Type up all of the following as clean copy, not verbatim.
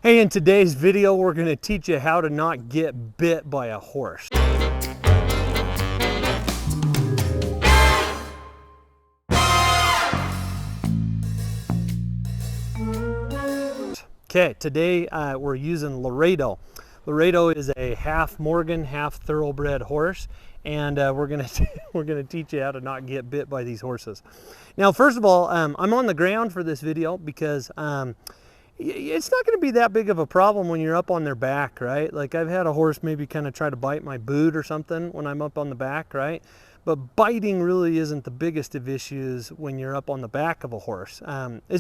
Hey, in today's video, we're going to teach you how to not get bit by a horse. Okay, today we're using Laredo. Laredo is a half Morgan, half thoroughbred horse, and we're gonna teach you how to not get bit by these horses. Now, first of all, I'm on the ground for this video because it's not going to be that big of a problem when you're up on their back, right? Like I've had a horse maybe kind of try to bite my boot or something when I'm up on the back, right? But biting really isn't the biggest of issues when you're up on the back of a horse.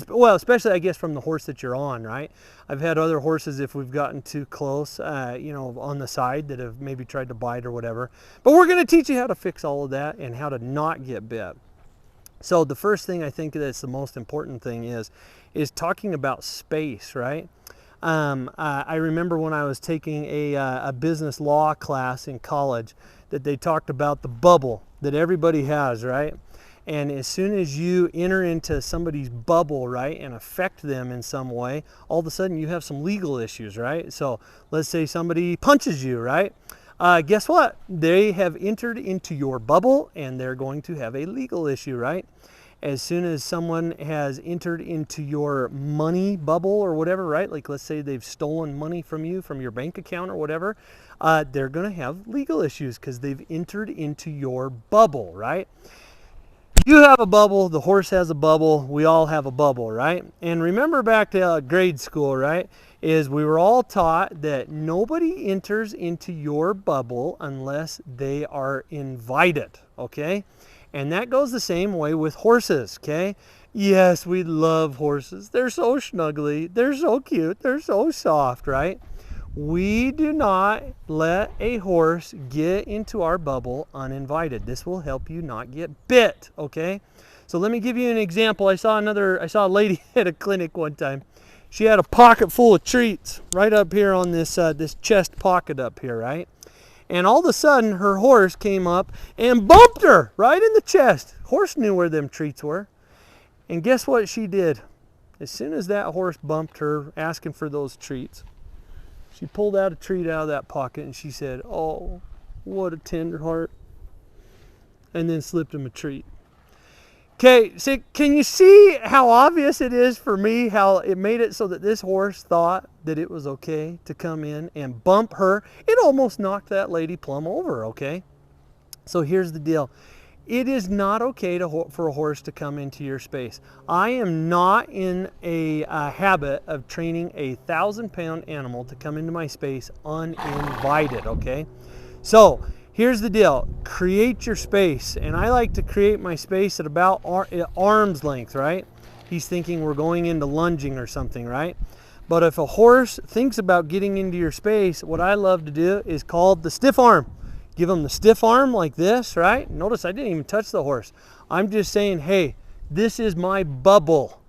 Well, especially I guess from the horse that you're on, right? I've had other horses, if we've gotten too close, you know, on the side that have maybe tried to bite or whatever. But we're going to teach you how to fix all of that and how to not get bit. So the first thing I think that's the most important thing is talking about space, right? I remember when I was taking a business law class in college that they talked about the bubble that everybody has, right? And as soon as you enter into somebody's bubble, right, and affect them in some way, all of a sudden you have some legal issues, right? So let's say somebody punches you, right? Guess what? They have entered into your bubble and they're going to have a legal issue, right? As soon as someone has entered into your money bubble or whatever, right? Like let's say they've stolen money from you, from your bank account or whatever, they're going to have legal issues because they've entered into your bubble, right? You have a bubble, the horse has a bubble, we all have a bubble, right? And remember back to grade school, right? Is we were all taught that nobody enters into your bubble unless they are invited, okay? And that goes the same way with horses, okay? Yes, we love horses. They're so snuggly, they're so cute, they're so soft, right? We do not let a horse get into our bubble uninvited. This will help you not get bit, okay? So let me give you an example. I saw a lady at a clinic one time. She had a pocket full of treats right up here on this chest pocket up here, right? And all of a sudden her horse came up and bumped her right in the chest. Horse knew where them treats were. And guess what she did? As soon as that horse bumped her asking for those treats, she pulled out a treat out of that pocket and she said, "Oh, what a tender heart," and then slipped him a treat. Okay, so can you see how obvious it is for me, how it made it so that this horse thought that it was okay to come in and bump her? It almost knocked that lady plumb over, okay? So here's the deal. It is not okay for a horse to come into your space. I am not in a habit of training a 1,000-pound animal to come into my space uninvited, okay? So here's the deal. Create your space. And I like to create my space at about arm's length, right? He's thinking we're going into lunging or something, right? But if a horse thinks about getting into your space, what I love to do is called the stiff arm. Give them the stiff arm like this, right? Notice I didn't even touch the horse. I'm just saying, hey, this is my bubble.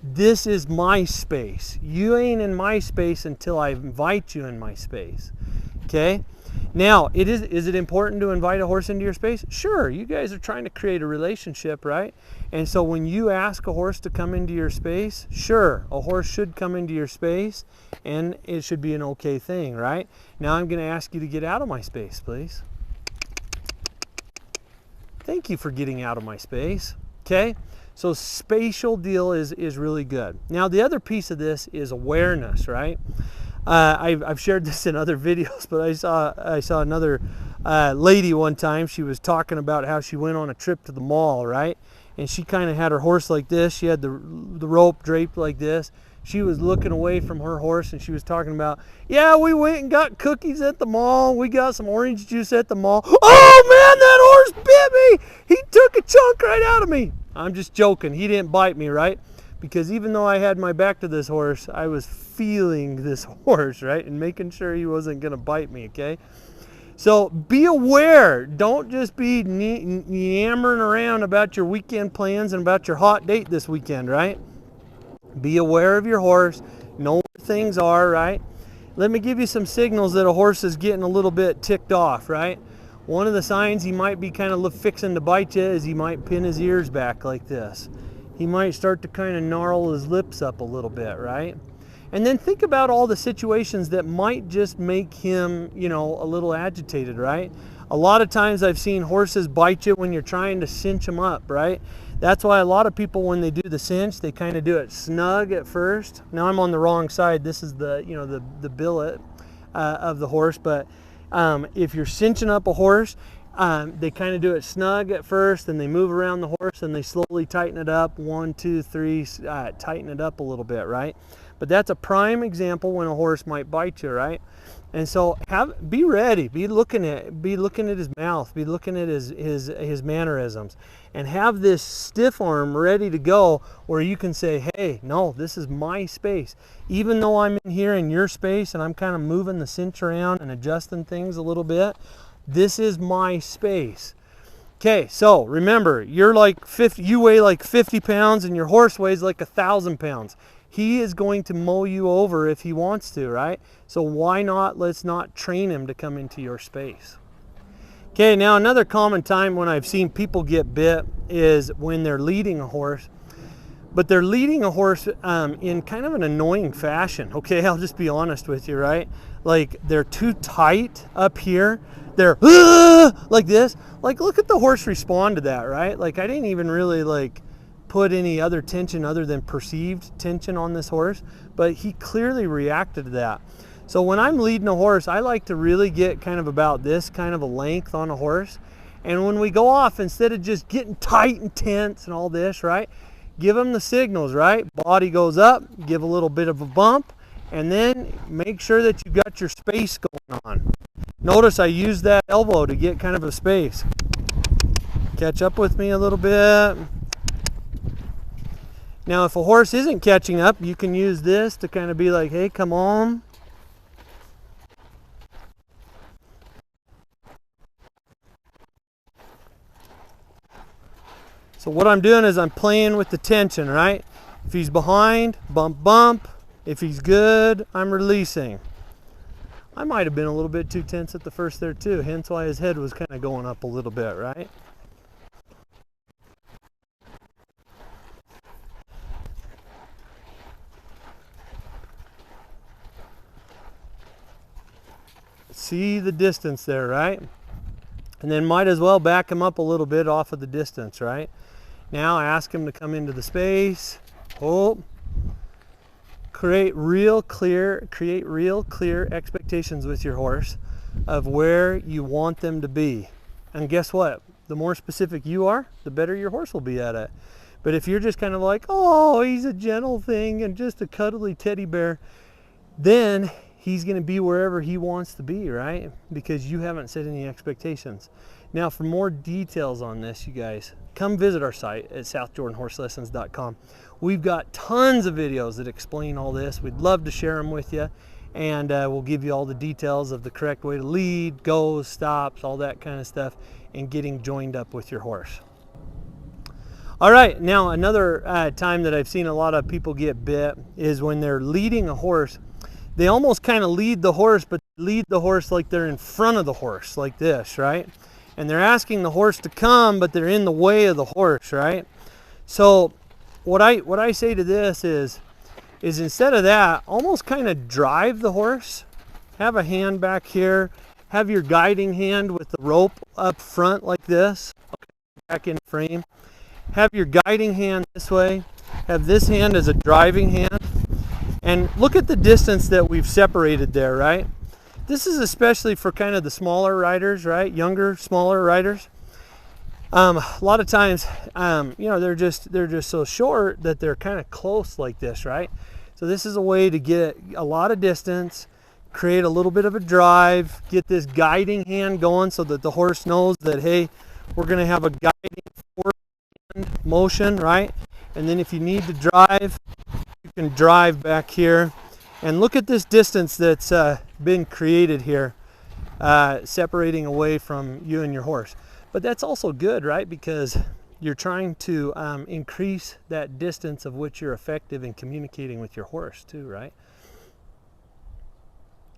This is my space. You ain't in my space until I invite you in my space, okay? Now, is it important to invite a horse into your space? Sure, you guys are trying to create a relationship, right? And so when you ask a horse to come into your space, sure, a horse should come into your space and it should be an okay thing, right? Now I'm going to ask you to get out of my space, please. Thank you for getting out of my space, okay? So spatial deal is really good. Now the other piece of this is awareness, right? I've shared this in other videos, but I saw another lady one time. She was talking about how she went on a trip to the mall, right? And she kind of had her horse like this. She had the rope draped like this. She was looking away from her horse and she was talking about, yeah, we went and got cookies at the mall. We got some orange juice at the mall. Oh man, that horse bit me. He took a chunk right out of me. I'm just joking. He didn't bite me, right? Because even though I had my back to this horse, I was feeling this horse, right? And making sure he wasn't going to bite me, okay? So be aware. Don't just be yammering around about your weekend plans and about your hot date this weekend, right? Be aware of your horse. Know where things are, right? Let me give you some signals that a horse is getting a little bit ticked off, right? One of the signs he might be kind of fixing to bite you is he might pin his ears back like this. He might start to kind of gnarl his lips up a little bit, right? And then think about all the situations that might just make him, you know, a little agitated, right? A lot of times I've seen horses bite you when you're trying to cinch them up, right? That's why a lot of people, when they do the cinch, they kind of do it snug at first. Now I'm on the wrong side. This is the, you know, the billet of the horse. But if you're cinching up a horse, they kind of do it snug at first, and they move around the horse, and they slowly tighten it up. 1, 2, 3, tighten it up a little bit, right? But that's a prime example when a horse might bite you, right? And so be ready, be looking at his mouth, be looking at his mannerisms, and have this stiff arm ready to go where you can say, hey, no, this is my space. Even though I'm in here in your space and I'm kind of moving the cinch around and adjusting things a little bit, this is my space. Okay, so remember, you weigh like 50 pounds and your horse weighs like 1,000 pounds. He is going to mow you over if he wants to, right? So why not, let's not train him to come into your space. Okay, now another common time when I've seen people get bit is when they're leading a horse, but they're leading a horse in kind of an annoying fashion. Okay, I'll just be honest with you, right? Like they're too tight up here. They're like this. Like look at the horse respond to that, right? Like I didn't even really like put any other tension other than perceived tension on this horse, but he clearly reacted to that. So when I'm leading a horse, I like to really get kind of about this kind of a length on a horse. And when we go off, instead of just getting tight and tense and all this, right, give them the signals, right? Body goes up, give a little bit of a bump, and then make sure that you've got your space going on. Notice I use that elbow to get kind of a space. Catch up with me a little bit. Now, if a horse isn't catching up, you can use this to kind of be like, hey, come on. So what I'm doing is I'm playing with the tension, right? If he's behind, bump, bump. If he's good, I'm releasing. I might have been a little bit too tense at the first there too, hence why his head was kind of going up a little bit, right? See the distance there, right? And then might as well back him up a little bit off of the distance, right? Now ask him to come into the space. Hold. Create real clear expectations with your horse of where you want them to be. And guess what? The more specific you are, the better your horse will be at it. But if you're just kind of like, oh, he's a gentle thing and just a cuddly teddy bear, then he's going to be wherever he wants to be, right? Because you haven't set any expectations. Now, for more details on this, you guys, come visit our site at southjordanhorselessons.com. We've got tons of videos that explain all this. We'd love to share them with you, and we'll give you all the details of the correct way to lead, goes, stops, all that kind of stuff, and getting joined up with your horse. All right, now another time that I've seen a lot of people get bit is when they're leading a horse. They almost kind of lead the horse, but lead the horse like they're in front of the horse, like this, right? And they're asking the horse to come, but they're in the way of the horse, right? So what I say to this is instead of that, almost kind of drive the horse. Have a hand back here. Have your guiding hand with the rope up front like this, okay, back in frame. Have your guiding hand this way. Have this hand as a driving hand. And look at the distance that we've separated there, right? This is especially for kind of the smaller riders, right? Younger, smaller riders. A lot of times, you know, they're just so short that they're kind of close like this, right? So this is a way to get a lot of distance, create a little bit of a drive, get this guiding hand going so that the horse knows that, hey, we're going to have a guiding forward motion, right? And then if you need to drive, you can drive back here. And look at this distance that's been created here, separating away from you and your horse. But that's also good, right? Because you're trying to increase that distance of which you're effective in communicating with your horse too, right?